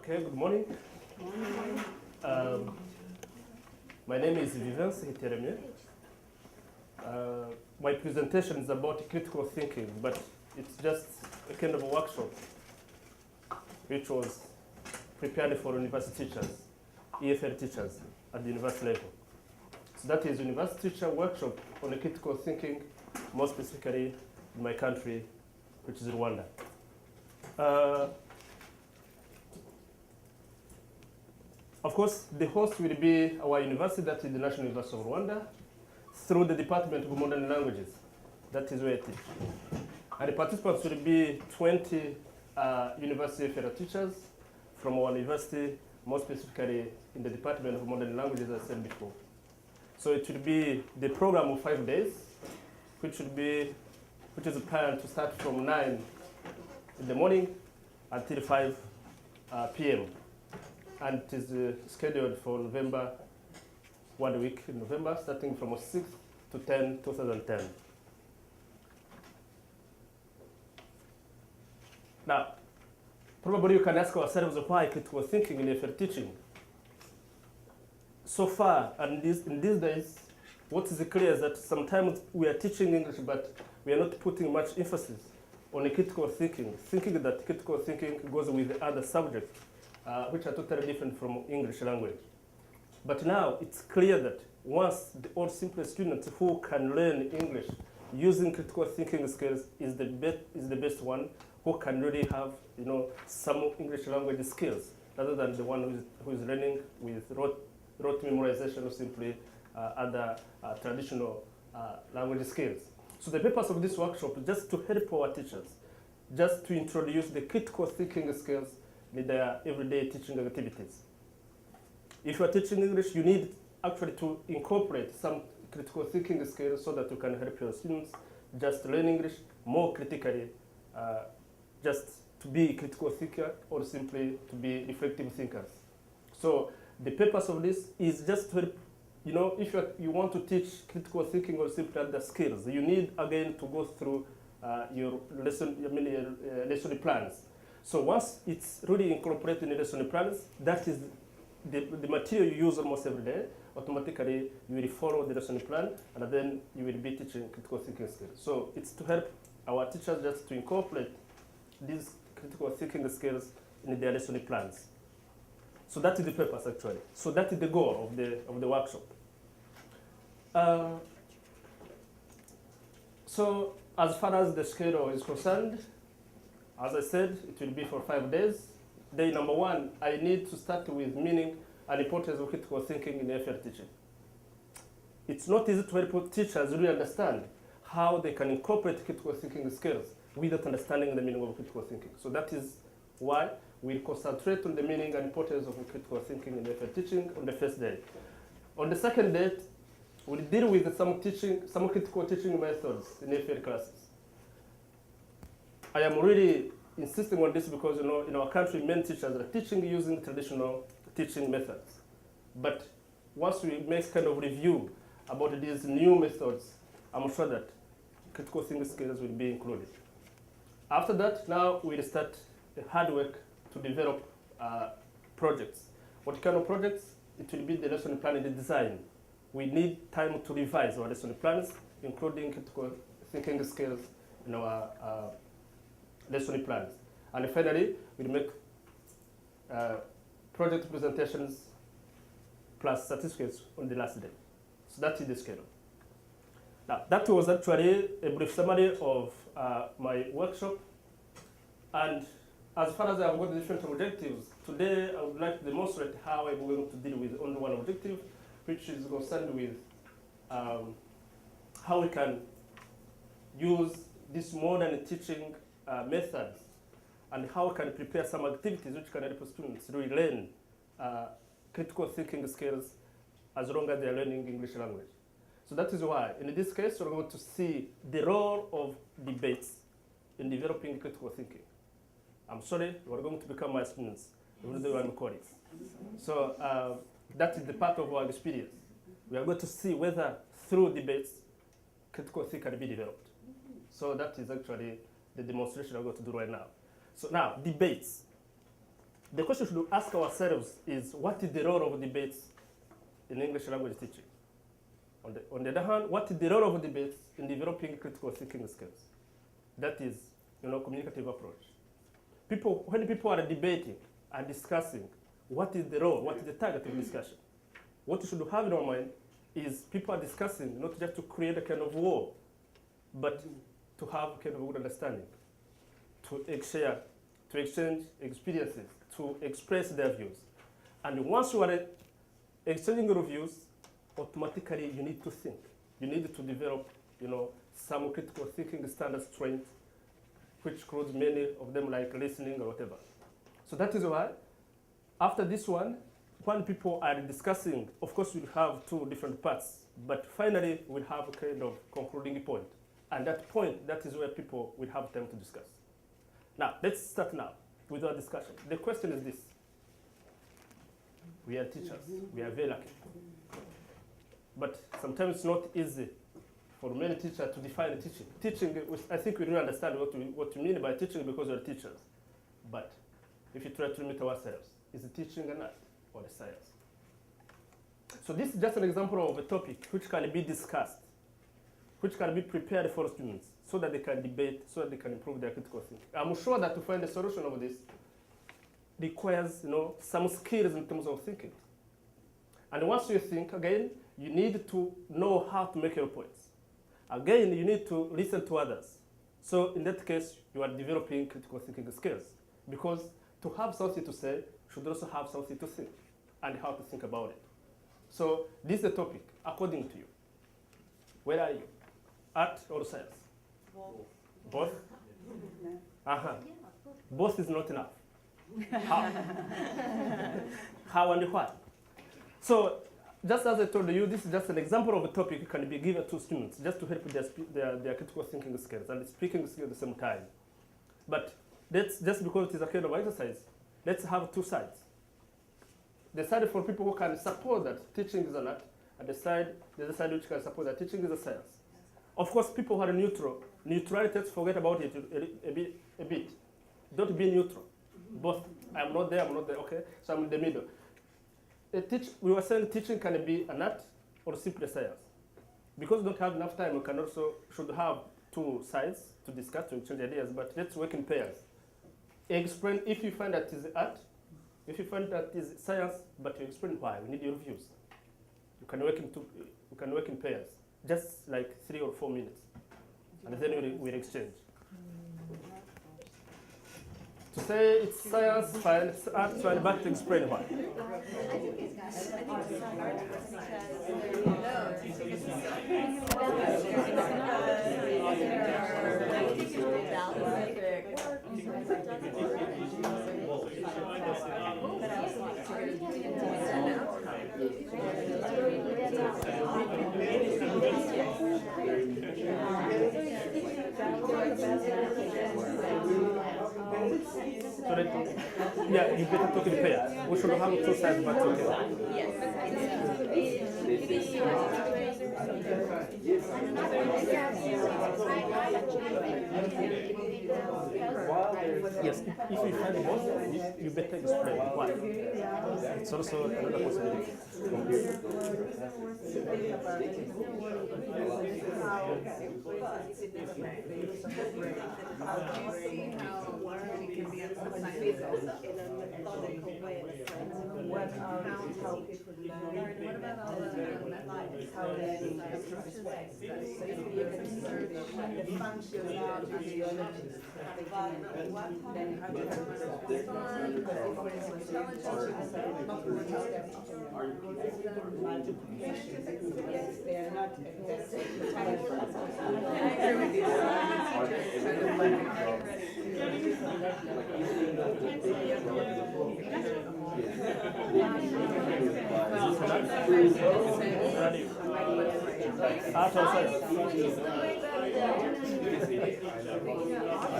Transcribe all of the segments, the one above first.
Okay, good morning. Um, my name is Vivens Hitariyame. My presentation is about critical thinking, but it's just a kind of a workshop which was prepared for university teachers, EFL teachers at the university level. So that is university teacher workshop on the critical thinking, more specifically in my country, which is Rwanda. Of course, the host will be our university, that is the National University of Rwanda, through the Department of Modern Languages. That is where I teach. And the participants will be 20 university fellow teachers from our university, more specifically in the Department of Modern Languages, as I said before. So it will be the program of 5 days, which is planned to start from 9 in the morning until 5 p.m. And it is scheduled for November, 1 week in November, starting from 6th to 10, 2010. Now, probably you can ask ourselves why critical thinking in EFL teaching. So far, and in these days, what is clear is that sometimes we are teaching English, but we are not putting much emphasis on the critical thinking that critical thinking goes with other subjects, which are totally different from English language. But now it's clear that once all simple students who can learn English using critical thinking skills is the best one, who can really have some English language skills, rather than the one who is learning with rote memorization or simply other traditional language skills. So the purpose of this workshop is just to help our teachers, just to introduce the critical thinking skills in their everyday teaching activities. If you are teaching English, you need actually to incorporate some critical thinking skills so that you can help your students just learn English more critically, just to be critical thinker or simply to be reflective thinkers. So the purpose of this is just to help, if you want to teach critical thinking or simply other skills, you need again to go through your lesson plans. So once it's really incorporated in the lesson plans, that is the material you use almost every day, automatically you will follow the lesson plan, and then you will be teaching critical thinking skills. So it's to help our teachers just to incorporate these critical thinking skills in their lesson plans. So that is the purpose actually. So that is the goal of the workshop. So as far as the schedule is concerned, as I said, it will be for 5 days. Day number 1, I need to start with meaning and importance of critical thinking in EFL teaching. It's not easy to help teachers really understand how they can incorporate critical thinking skills without understanding the meaning of critical thinking. So that is why we concentrate on the meaning and importance of critical thinking in EFL teaching on the first day. On the second day, we'll deal with some critical teaching methods in EFL classes. I am really insisting on this because in our country, many teachers are teaching using traditional teaching methods. But once we make kind of review about these new methods, I'm sure that critical thinking skills will be included. After that, now we'll start the hard work to develop projects. What kind of projects? It will be the lesson plan and the design. We need time to revise our lesson plans, including critical thinking skills in our lesson plans. And finally, we'll make project presentations plus certificates on the last day. So that is the schedule. Now, that was actually a brief summary of my workshop. And as far as I've got the different objectives, today I would like to demonstrate how I'm going to deal with only one objective, which is concerned with how we can use this modern teaching methods and how we can prepare some activities which can help students really learn critical thinking skills as long as they are learning English language. So that is why, in this case, we're going to see the role of debates in developing critical thinking. I'm sorry, we're going to become my students, even though I'm colleagues. So that is the part of our experience. We are going to see whether through debates, critical thinking can be developed. So that is actually the demonstration I'm going to do right now. So now, debates. The question we should ask ourselves is, what is the role of debates in English language teaching? On the other hand, what is the role of debates in developing critical thinking skills? That is, communicative approach. When people are debating and discussing, what is the role, what is the target of discussion? What you should have in our mind is people are discussing not just to create a kind of war, but to have a kind of good understanding, to exchange experiences, to express their views. And once you are exchanging your views, automatically you need to think. You need to develop, some critical thinking standard strength, which includes many of them like listening or whatever. So that is why, after this one, when people are discussing, of course we'll have two different parts, but finally we'll have a kind of concluding point. And that point, that is where people will have time to discuss. Now, let's start now with our discussion. The question is this. We are teachers. We are very lucky. But sometimes it's not easy for many teachers to define teaching. Teaching, I think we really understand what we mean by teaching because we're teachers. But if you try to limit ourselves, is it teaching an art or a science? So this is just an example of a topic which can be discussed, which can be prepared for students so that they can debate, so that they can improve their critical thinking. I'm sure that to find a solution of this requires some skills in terms of thinking. And once you think, again, you need to know how to make your points. Again, you need to listen to others. So in that case, you are developing critical thinking skills. Because to have something to say, you should also have something to think and how to think about it. So this is the topic, according to you. Where are you? Art or science? Both? Uh-huh. Both is not enough. How? How and why? So, just as I told you, this is just an example of a topic that can be given to students just to help their critical thinking skills and speaking skills at the same time. But that's just because it is a kind of exercise, let's have two sides. The side for people who can support that teaching is an art, and the other side which can support that teaching is a science. Of course, people who are neutral. Neutrality, let's forget about it a bit. Don't be neutral. Both, I'm not there, okay? So I'm in the middle. We were saying teaching can be an art or simply science. Because we don't have enough time, we should have two sides to discuss, to exchange ideas, but let's work in pairs. Explain if you find that is art, if you find that is science, but you explain why. We need your views. You can work in pairs, just like 3 or 4 minutes, and then we'll exchange. To say it's science, fine, it's art, fine, but to explain why. Yeah, you better talk in pairs. We should have two sides, but okay. Yes, if you find both, you better explain why. It's also another possibility.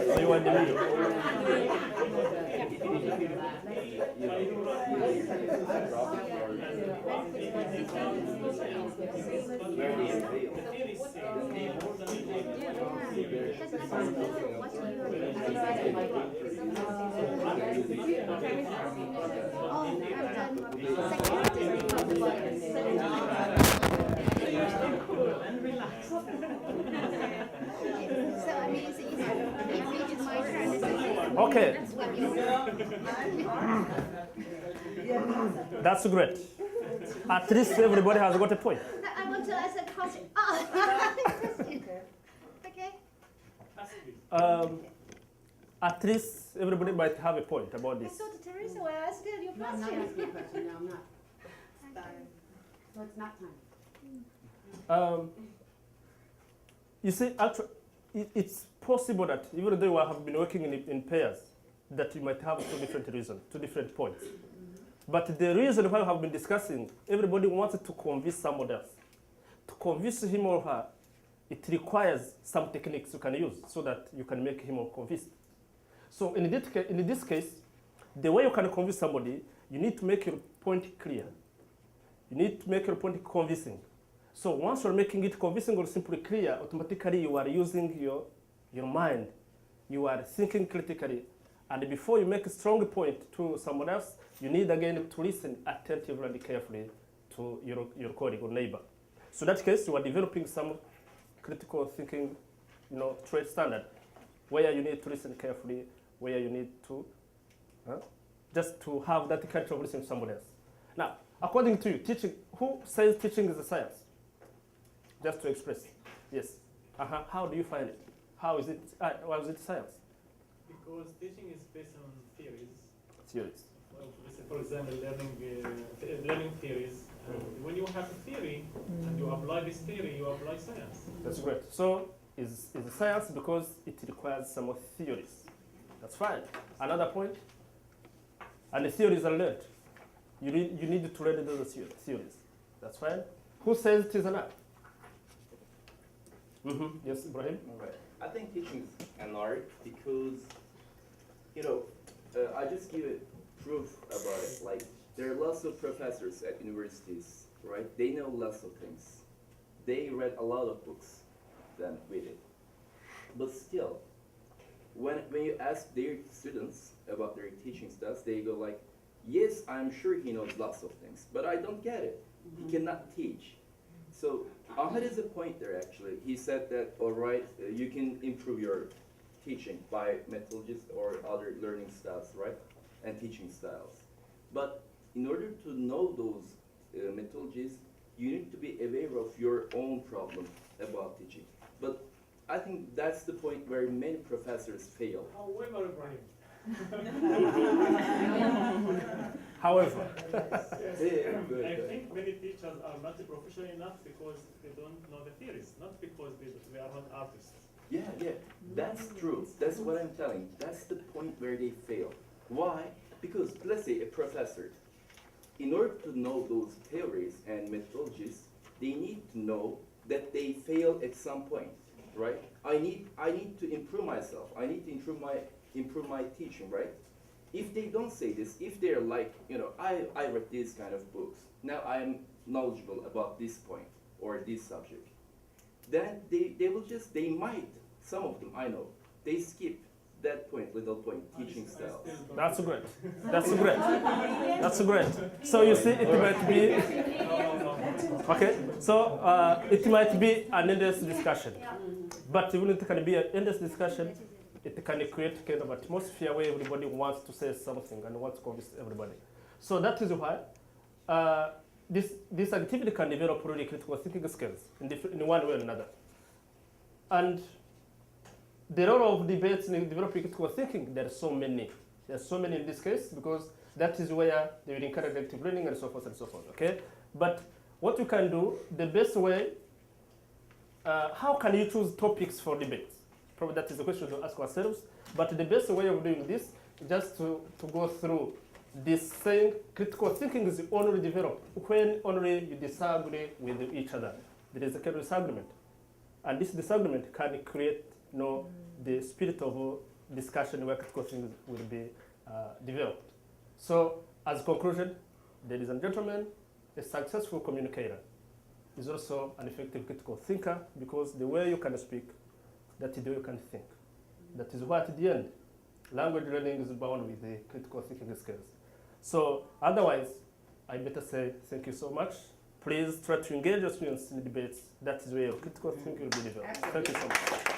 So you want the middle? Okay. That's great. At least everybody has got a point. I want to ask a question. Okay. At least everybody might have a point about I this. thought Teresa was asking you No, I'm not question. asking a question, no, I'm not. So it's not time. You see, actually, it's possible that even though you have been working in pairs, that you might have two different reasons, two different points. But the reason why we have been discussing, everybody wants to convince someone else. To convince him or her, it requires some techniques you can use so that you can make him or convinced. So in this case, the way you can convince somebody, you need to make your point clear. You need to make your point convincing. So once you're making it convincing or simply clear, automatically you are using your mind. You are thinking critically. And before you make a strong point to someone else, you need again to listen attentively and carefully to your colleague or neighbor. So in that case, you are developing some critical thinking, trait standard, where you need to listen carefully, where you need to just to have that culture of listening to someone else. Now, according to you, teaching, who says teaching is a science? Just to express. Yes. How do you find it? Why is it science? Because teaching is based on theories. Theories. For example, learning theories. And when you have a theory and you apply this theory, you apply science. That's great. So it's a science because it requires some more theories. That's fine. Another point. And the theories are learned. You need to learn those theories. That's fine. Who says it is an art? Yes, Ibrahim? All right. I think teaching is an art because, I just give it proof about it. Like, there are lots of professors at universities, right? They know lots of things. They read a lot of books than we did. But still, when you ask their students about their teaching styles, they go like, yes, I'm sure he knows lots of things, but I don't get it. He cannot teach. So Ahmed is a point there actually. He said that, all right, you can improve your teaching by methodologies or other learning styles, right? And teaching styles. But in order to know those methodologies, you need to be aware of your own problem about teaching. But I think that's the point where many professors fail. However, Ibrahim. However. I think many teachers are not professional enough because they don't know the theories, not because they are not artists. Yeah, that's true. That's what I'm telling. That's the point where they fail. Why? Because let's say a professor, in order to know those theories and methodologies, they need to know that they fail at some point, right? I need to improve myself. I need to improve my teaching, right? If they don't say this, if they're like, I read these kind of books, now I'm knowledgeable about this point or this subject, then they might, some of them I know, they skip that point, little point, teaching style. That's great. That's great. That's great. So you see, it might be, okay, so it might be an endless discussion. But even if it can be an endless discussion, it can create kind of atmosphere where everybody wants to say something and wants to convince everybody. So that is why this activity can develop really critical thinking skills in one way or another. And the role of debates in developing critical thinking, there are so many. There are so many in this case because that is where they will encourage active learning and so forth and so forth, okay? But what you can do, the best way, how can you choose topics for debates? Probably that is a question to ask ourselves. But the best way of doing this is just to go through this saying critical thinking is only developed when only you disagree with each other. There is a kind of disagreement. And this disagreement can create the spirit of discussion where critical thinking will be developed. So as a conclusion, ladies and gentlemen, a successful communicator is also an effective critical thinker, because the way you can speak, that is the way you can think. That is what, at the end, language learning is bound with the critical thinking skills. So otherwise, I better say thank you so much. Please try to engage your students in debates. That is where your critical thinking will be developed. Thank you so much.